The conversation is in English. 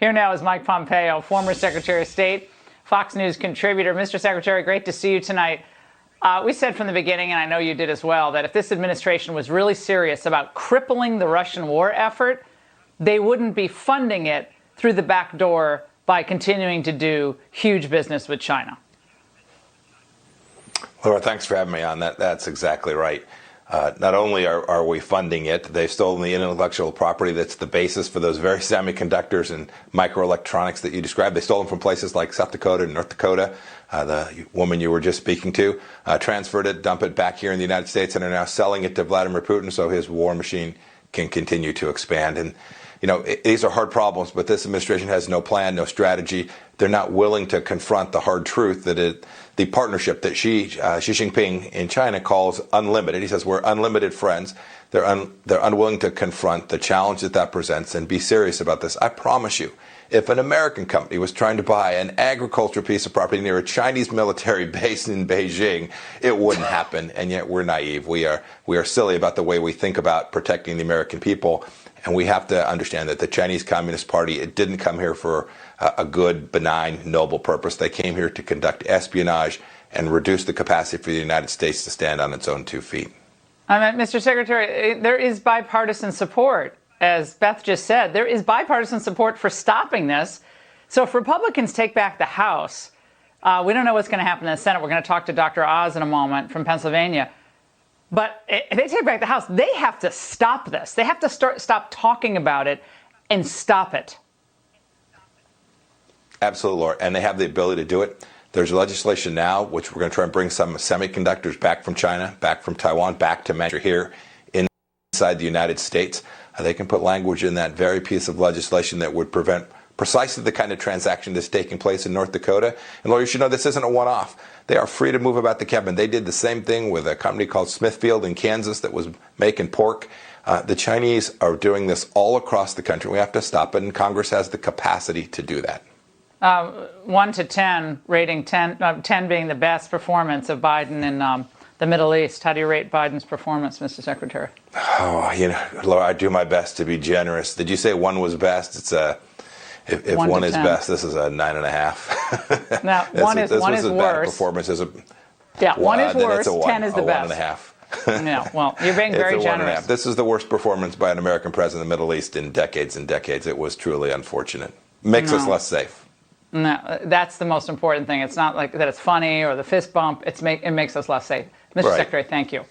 Here now is Mike Pompeo, former Secretary of State, Fox News contributor. Mr. Secretary, great to see you tonight. We said from the beginning, and I know you did as well, that if this administration was really serious about crippling the Russian war effort, they wouldn't be funding it through the back door by continuing to do huge business with China. Laura, thanks for having me on. That's exactly right. Not only are we funding it, they've stolen the intellectual property that's the basis for those very semiconductors and microelectronics that you described. They stole them from places like South Dakota and North Dakota. The woman you were just speaking to transferred it, dumped it back here in the United States, and are now selling it to Vladimir Putin so his war machine can continue to expand. And these are hard problems, but this administration has no plan, no strategy. They're not willing to confront the hard truth that the partnership that Xi Jinping in China calls unlimited. He says we're unlimited friends. They're unwilling to confront the challenge that presents and be serious about this. I promise you, if an American company was trying to buy an agricultural piece of property near a Chinese military base in Beijing, it wouldn't happen. And yet we're naive. We are silly about the way we think about protecting the American people. And we have to understand that the Chinese Communist Party, it didn't come here for a good, benign, noble purpose. They came here to conduct espionage and reduce the capacity for the United States to stand on its own 2 feet. Mr. Secretary, there is bipartisan support. As Beth just said, there is bipartisan support for stopping this. So if Republicans take back the House, we don't know what's going to happen in the Senate. We're going to talk to Dr. Oz in a moment from Pennsylvania. But if they take back the House, they have to stop this. They have to stop talking about it and stop it. Absolutely, Laura. And they have the ability to do it. There's legislation now, which we're going to try and bring some semiconductors back from China, back from Taiwan, back to manufacture here inside the United States. They can put language in that very piece of legislation that would prevent precisely the kind of transaction that's taking place in North Dakota. And Laura, you should know this isn't a one-off. They are free to move about the cabin. They did the same thing with a company called Smithfield in Kansas that was making pork. The Chinese are doing this all across the country. We have to stop it, and Congress has the capacity to do that. 1 to 10, rating 10 being the best performance of Biden in the Middle East. How do you rate Biden's performance, Mr. Secretary? Oh, Laura, I do my best to be generous. Did you say 1 was best? It's a... If 1 is best, this is a 9.5. Now, one is worse. Performance is one is worse. 10 is the best. 1.5. Yeah, well, you're being very generous. This is the worst performance by an American president in the Middle East in decades and decades. It was truly unfortunate. Makes us less safe. No, that's the most important thing. It's not like that it's funny or the fist bump. It makes us less safe. Mr. Secretary, thank you.